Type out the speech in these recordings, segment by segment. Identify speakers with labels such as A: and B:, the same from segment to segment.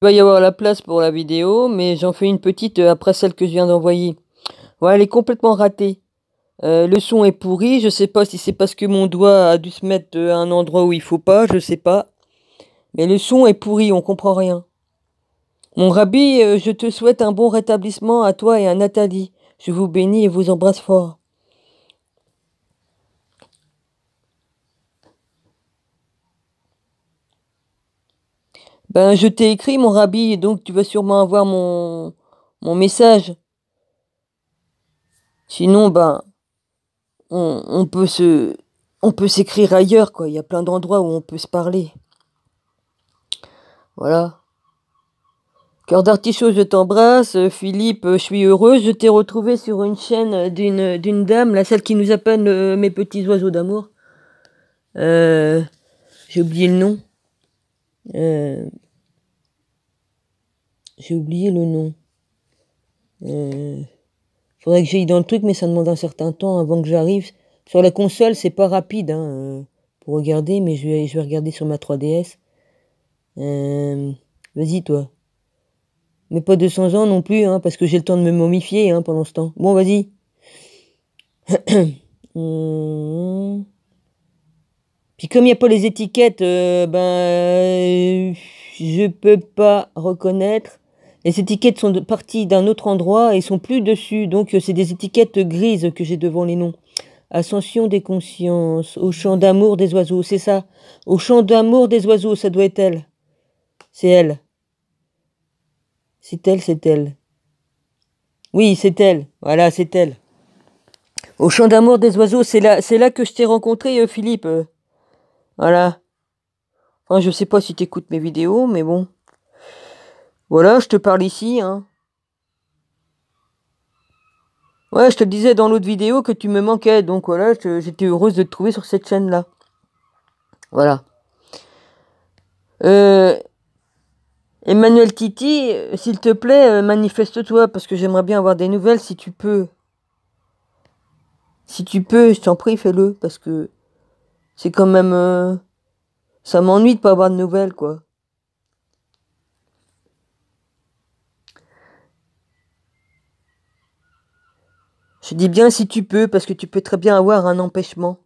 A: pas y avoir la place pour la vidéo, mais j'en fais une petite après celle que je viens d'envoyer. Ouais, elle est complètement ratée. Le son est pourri, je sais pas si c'est parce que mon doigt a dû se mettre à un endroit où il faut pas, je sais pas. Mais le son est pourri, on comprend rien. Mon rabbi, je te souhaite un bon rétablissement à toi et à Nathalie. Je vous bénis et vous embrasse fort. Ben, je t'ai écrit, mon rabbi, donc tu vas sûrement avoir mon message. Sinon, ben, on peut on peut s'écrire ailleurs, quoi. Il y a plein d'endroits où on peut se parler. Voilà. Cœur d'artichaut, je t'embrasse. Philippe, je suis heureuse. Je t'ai retrouvé sur une chaîne d'une dame, là, celle qui nous appelle mes petits oiseaux d'amour. Euh, j'ai oublié le nom. Euh, j'ai oublié le nom. Faudrait que j'aille dans le truc, mais ça demande un certain temps avant que j'arrive. Sur la console, c'est pas rapide hein, pour regarder, mais je vais regarder sur ma 3DS. Vas-y, toi. Mais pas 200 ans non plus, hein, parce que j'ai le temps de me momifier hein, pendant ce temps. Bon, vas-y. Puis comme il n'y a pas les étiquettes, je peux pas reconnaître. Les étiquettes sont parties d'un autre endroit et sont plus dessus. Donc c'est des étiquettes grises que j'ai devant les noms. Ascension des consciences, au chant d'amour des oiseaux, c'est ça. Au chant d'amour des oiseaux, ça doit être elle. C'est elle. C'est elle, c'est elle. Oui, c'est elle. Voilà, c'est elle. Au chant d'amour des oiseaux, c'est là que je t'ai rencontré, Philippe. Voilà. Enfin, je sais pas si t'écoutes mes vidéos, mais bon. Voilà, je te parle ici, hein. Ouais, je te disais dans l'autre vidéo que tu me manquais, donc voilà, j'étais heureuse de te trouver sur cette chaîne-là. Voilà. Emmanuel Titi, s'il te plaît, manifeste-toi, parce que j'aimerais bien avoir des nouvelles si tu peux. Si tu peux, je t'en prie, fais-le, parce que c'est quand même... ça m'ennuie de pas avoir de nouvelles, quoi. Je dis bien si tu peux, parce que tu peux très bien avoir un empêchement.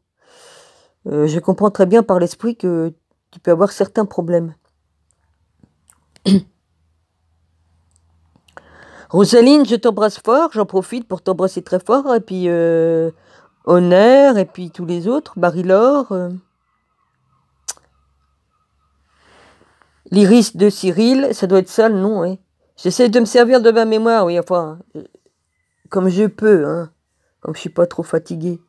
A: Je comprends très bien par l'esprit que tu peux avoir certains problèmes. Rosaline, je t'embrasse fort, j'en profite pour t'embrasser très fort, et puis Honor, et puis tous les autres, Marie-Laure, l'Iris de Cyril, ça doit être ça le nom, oui. J'essaie de me servir de ma mémoire, oui, enfin, comme je peux, hein, comme je suis pas trop fatigué.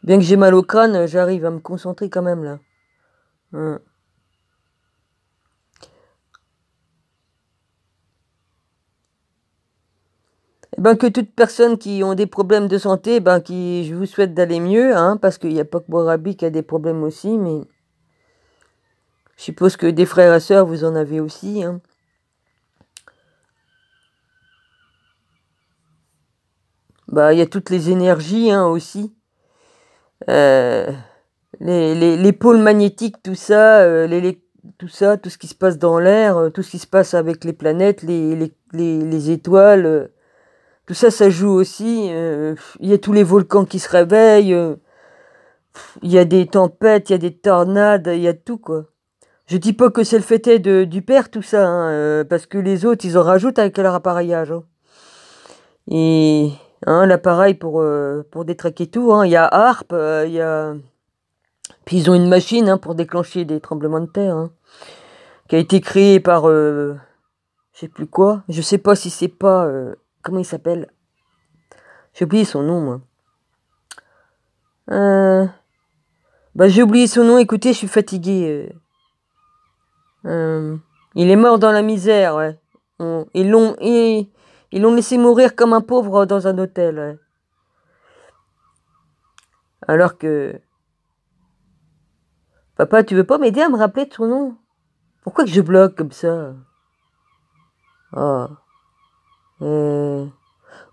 A: Bien que j'ai mal au crâne, j'arrive à me concentrer quand même, là. Hein. Eh ben, que toutes personnes qui ont des problèmes de santé, je vous souhaite d'aller mieux, hein, parce qu'il n'y a pas que Borabi qui a des problèmes aussi, mais je suppose que des frères et sœurs, vous en avez aussi, hein. Bah, il y a toutes les énergies, hein, aussi. Euh, les pôles magnétiques, tout ça, tout ça, tout ce qui se passe dans l'air, tout ce qui se passe avec les planètes, les étoiles, tout ça, ça joue aussi. Il y a tous les volcans qui se réveillent, il y a des tempêtes, il y a des tornades, il y a tout, quoi. Je dis pas que c'est le fait du père, tout ça, hein, parce que les autres, ils en rajoutent avec leur appareillage. Hein. Et hein, l'appareil pour détraquer tout, hein. Il y a Harp, il y a... Puis ils ont une machine hein, pour déclencher des tremblements de terre, hein, qui a été créée par... je sais plus quoi. Je sais pas si c'est pas... comment il s'appelle? J'ai oublié son nom, moi. J'ai oublié son nom, écoutez, je suis fatigué. Il est mort dans la misère, ouais. Ils l'ont laissé mourir comme un pauvre dans un hôtel, ouais. Alors que... Papa, tu veux pas m'aider à me rappeler de son nom? Pourquoi que je bloque comme ça? Ah.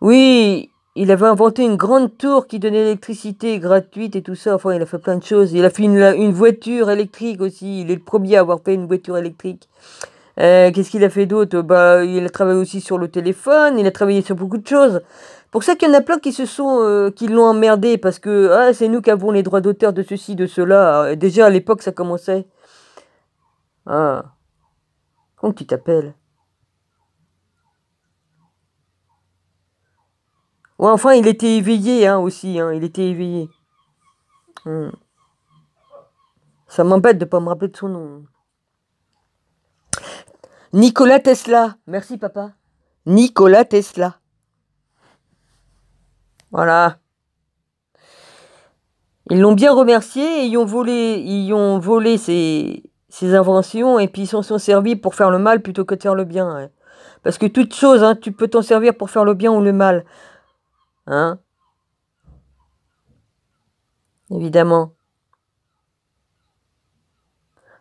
A: Oui, il avait inventé une grande tour qui donnait l'électricité gratuite et tout ça. Enfin, il a fait plein de choses. Il a fait une voiture électrique aussi. Il est le premier à avoir fait une voiture électrique. Qu'est-ce qu'il a fait d'autre? Bah, il a travaillé aussi sur le téléphone, il a travaillé sur beaucoup de choses. Pour ça qu'il y en a plein qui qui l'ont emmerdé parce que ah, c'est nous qui avons les droits d'auteur de ceci, de cela. Déjà à l'époque ça commençait. Ah, comment tu t'appelles? Ouais, enfin il était éveillé hein, aussi, hein, il était éveillé. Hmm. Ça m'embête de pas me rappeler de son nom. Nikola Tesla. Merci papa. Nikola Tesla. Voilà. Ils l'ont bien remercié et ils ont volé ses inventions et puis ils s'en sont servis pour faire le mal plutôt que de faire le bien. Ouais. Parce que toute chose, hein, tu peux t'en servir pour faire le bien ou le mal. Hein, évidemment.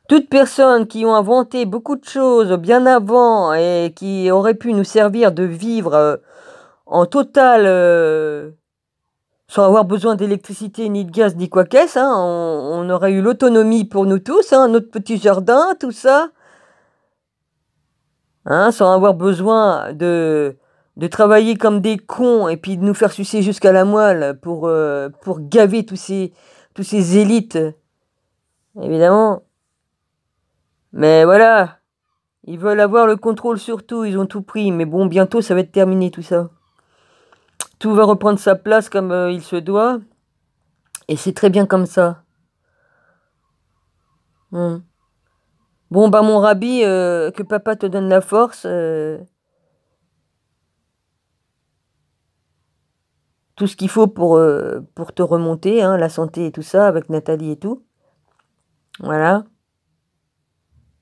A: Toutes personnes qui ont inventé beaucoup de choses bien avant et qui auraient pu nous servir de vivre en total sans avoir besoin d'électricité, ni de gaz, ni quoi qu'est-ce, hein, on aurait eu l'autonomie pour nous tous, hein, notre petit jardin, tout ça, hein, sans avoir besoin de travailler comme des cons et puis de nous faire sucer jusqu'à la moelle pour gaver tous ces élites, évidemment. Mais voilà, ils veulent avoir le contrôle sur tout, ils ont tout pris, mais bon, bientôt ça va être terminé tout ça. Tout va reprendre sa place comme il se doit, et c'est très bien comme ça. Hmm. Bon, bah mon rabbi, que papa te donne la force, tout ce qu'il faut pour te remonter, hein, la santé et tout ça, avec Nathalie et tout. Voilà.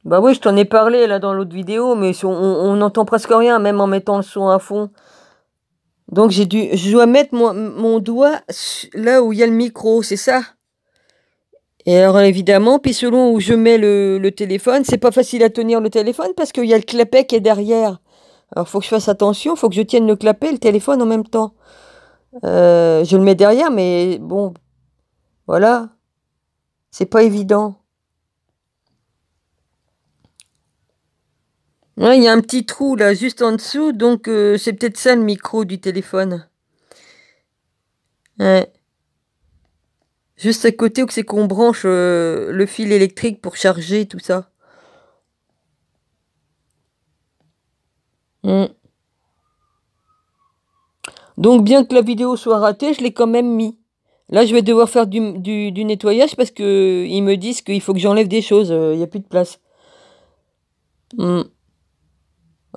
A: Bah oui, je t'en ai parlé là dans l'autre vidéo, mais on n'entend presque rien, même en mettant le son à fond. Donc je dois mettre mon doigt là où il y a le micro, c'est ça? Et alors évidemment, puis selon où je mets le téléphone, c'est pas facile à tenir le téléphone parce qu'il y a le clapet qui est derrière. Alors faut que je fasse attention, faut que je tienne le clapet et le téléphone en même temps. Je le mets derrière, mais bon, voilà, c'est pas évident. Ouais, il y a un petit trou là, juste en dessous, donc c'est peut-être ça le micro du téléphone. Ouais. Juste à côté où c'est qu'on branche le fil électrique pour charger tout ça. Mm. Donc bien que la vidéo soit ratée, je l'ai quand même mis. Là, je vais devoir faire du nettoyage parce que ils me disent qu'il faut que j'enlève des choses, il n'y a plus de place. Mm.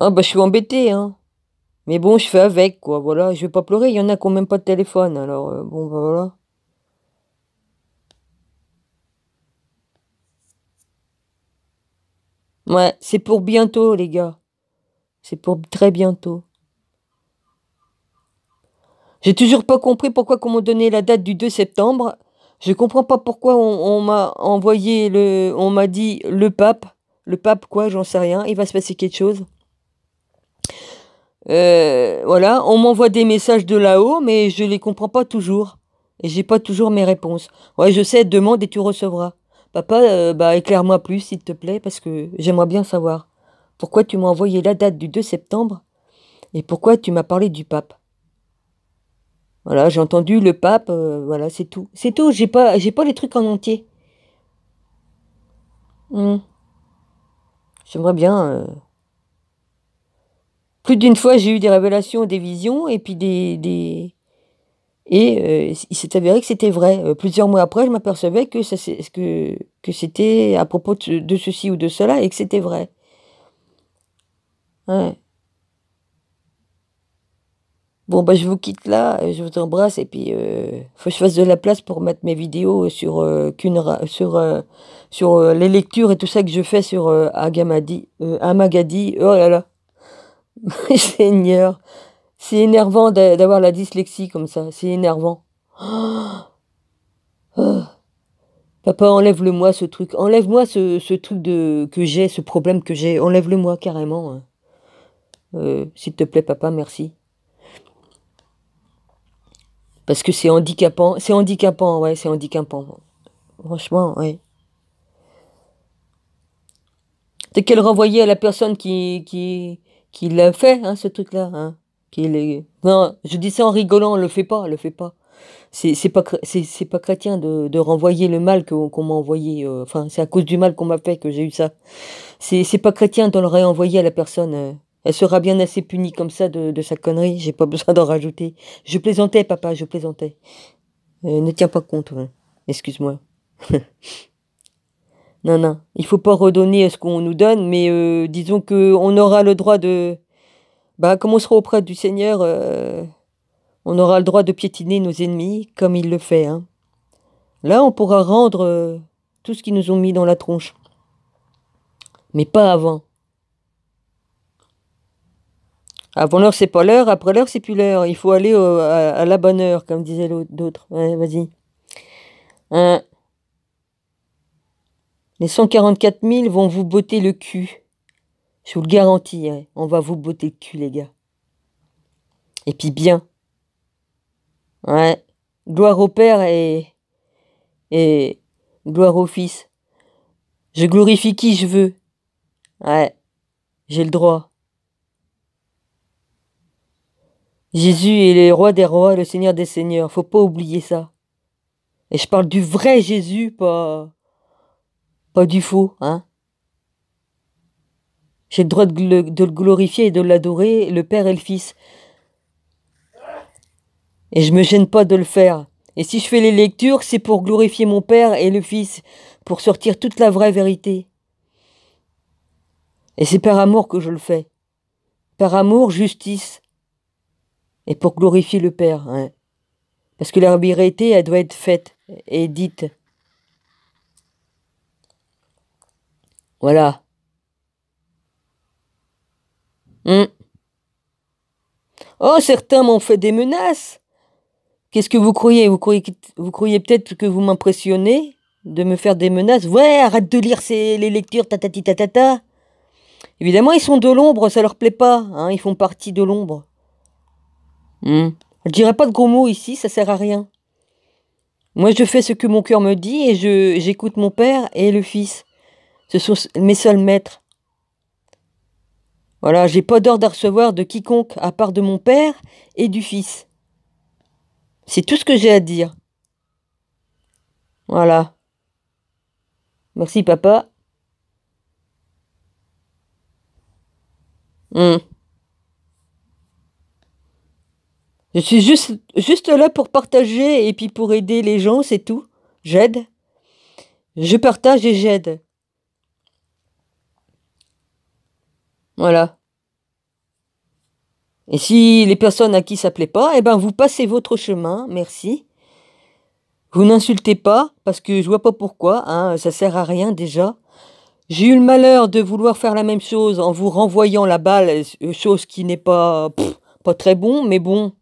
A: Ah bah je suis embêtée, hein. Mais bon, je fais avec, quoi, voilà. Je vais pas pleurer, il y en a qui ont même pas de téléphone, alors bon, bah voilà. Ouais, c'est pour bientôt, les gars. C'est pour très bientôt. J'ai toujours pas compris pourquoi qu'on m'a donné la date du 2 septembre. Je comprends pas pourquoi on m'a envoyé on m'a dit le pape. Le pape quoi, j'en sais rien. Il va se passer quelque chose. Voilà, on m'envoie des messages de là-haut, mais je les comprends pas toujours. Et j'ai pas toujours mes réponses. Ouais, je sais, demande et tu recevras. Papa, bah éclaire-moi plus, s'il te plaît, parce que j'aimerais bien savoir. Pourquoi tu m'as envoyé la date du 2 septembre et pourquoi tu m'as parlé du pape? Voilà, j'ai entendu le pape, voilà, c'est tout. C'est tout, j'ai pas les trucs en entier. Hmm. J'aimerais bien. Plus d'une fois, j'ai eu des révélations, des visions, et puis et il s'est avéré que c'était vrai. Plusieurs mois après, je m'apercevais que c'était à propos de ceci ou de cela et que c'était vrai. Ouais. Bon, bah, je vous quitte là, je vous embrasse, et puis faut que je fasse de la place pour mettre mes vidéos sur, sur les lectures et tout ça que je fais sur Amagadi. Oh là là, Seigneur, c'est énervant d'avoir la dyslexie comme ça, c'est énervant. Oh, papa, enlève-le-moi ce truc, enlève-moi ce truc que j'ai, ce problème que j'ai, enlève-le-moi carrément, hein. S'il te plaît, papa, merci. Parce que c'est handicapant, ouais, c'est handicapant. Franchement, ouais. C'est qu'elle renvoyait à la personne qui l'a fait, hein, ce truc-là. Hein, non, je dis ça en rigolant, le fais pas, le fais pas. C'est pas chrétien de renvoyer le mal qu'on m'a envoyé. Enfin, c'est à cause du mal qu'on m'a fait que j'ai eu ça. C'est pas chrétien de le réenvoyer à la personne. Elle sera bien assez punie comme ça de sa connerie. J'ai pas besoin d'en rajouter. Je plaisantais, papa, je plaisantais. Ne tiens pas compte, ouais. Excuse-moi. Non, non, il faut pas redonner ce qu'on nous donne, mais disons que on aura le droit de... Bah, comme on sera auprès du Seigneur, on aura le droit de piétiner nos ennemis comme il le fait. Hein. Là, on pourra rendre tout ce qu'ils nous ont mis dans la tronche. Mais pas avant. Avant l'heure, c'est pas l'heure. Après l'heure, c'est plus l'heure. Il faut aller à la bonne heure, comme disaient d'autres. Ouais, vas-y. Hein. Les 144 000 vont vous botter le cul. Je vous le garantis. Hein. On va vous botter le cul, les gars. Et puis bien. Ouais. Gloire au Père et gloire au Fils. Je glorifie qui je veux. Ouais. J'ai le droit. Jésus est le roi des rois, le Seigneur des seigneurs. Faut pas oublier ça. Et je parle du vrai Jésus, pas du faux, hein. J'ai le droit de le glorifier et de l'adorer, le Père et le Fils. Et je me gêne pas de le faire. Et si je fais les lectures, c'est pour glorifier mon Père et le Fils, pour sortir toute la vraie vérité. Et c'est par amour que je le fais. Par amour, justice. Et pour glorifier le Père, hein. Parce que la vérité, elle doit être faite et dite. Voilà. Oh, certains m'ont fait des menaces. Qu'est-ce que vous croyez? Vous croyez peut-être que vous m'impressionnez de me faire des menaces? Ouais, arrête de lire les lectures, tatati tatata. Évidemment, ils sont de l'ombre, ça leur plaît pas. Hein, ils font partie de l'ombre. Je dirais pas de gros mots ici, ça sert à rien. Moi, je fais ce que mon cœur me dit et j'écoute mon père et le fils. Ce sont mes seuls maîtres. Voilà, j'ai pas d'ordre à recevoir de quiconque à part de mon père et du fils. C'est tout ce que j'ai à dire. Voilà. Merci, papa. Je suis juste là pour partager et puis pour aider les gens, c'est tout. J'aide. Je partage et j'aide. Voilà. Et si les personnes à qui ça plaît pas, eh ben vous passez votre chemin, merci. Vous n'insultez pas, parce que je vois pas pourquoi, hein, ça sert à rien déjà. J'ai eu le malheur de vouloir faire la même chose en vous renvoyant la balle, chose qui n'est pas très bon, mais bon.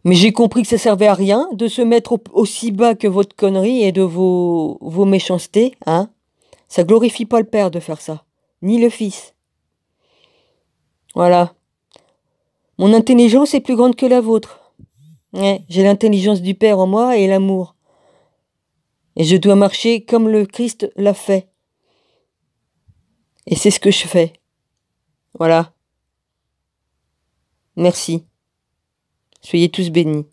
A: Mais j'ai compris que ça servait à rien de se mettre aussi bas que votre connerie et de vos méchancetés, hein. Ça glorifie pas le Père de faire ça, ni le Fils. Voilà. Mon intelligence est plus grande que la vôtre. Ouais, j'ai l'intelligence du Père en moi et l'amour. Et je dois marcher comme le Christ l'a fait. Et c'est ce que je fais. Voilà. Merci. Soyez tous bénis.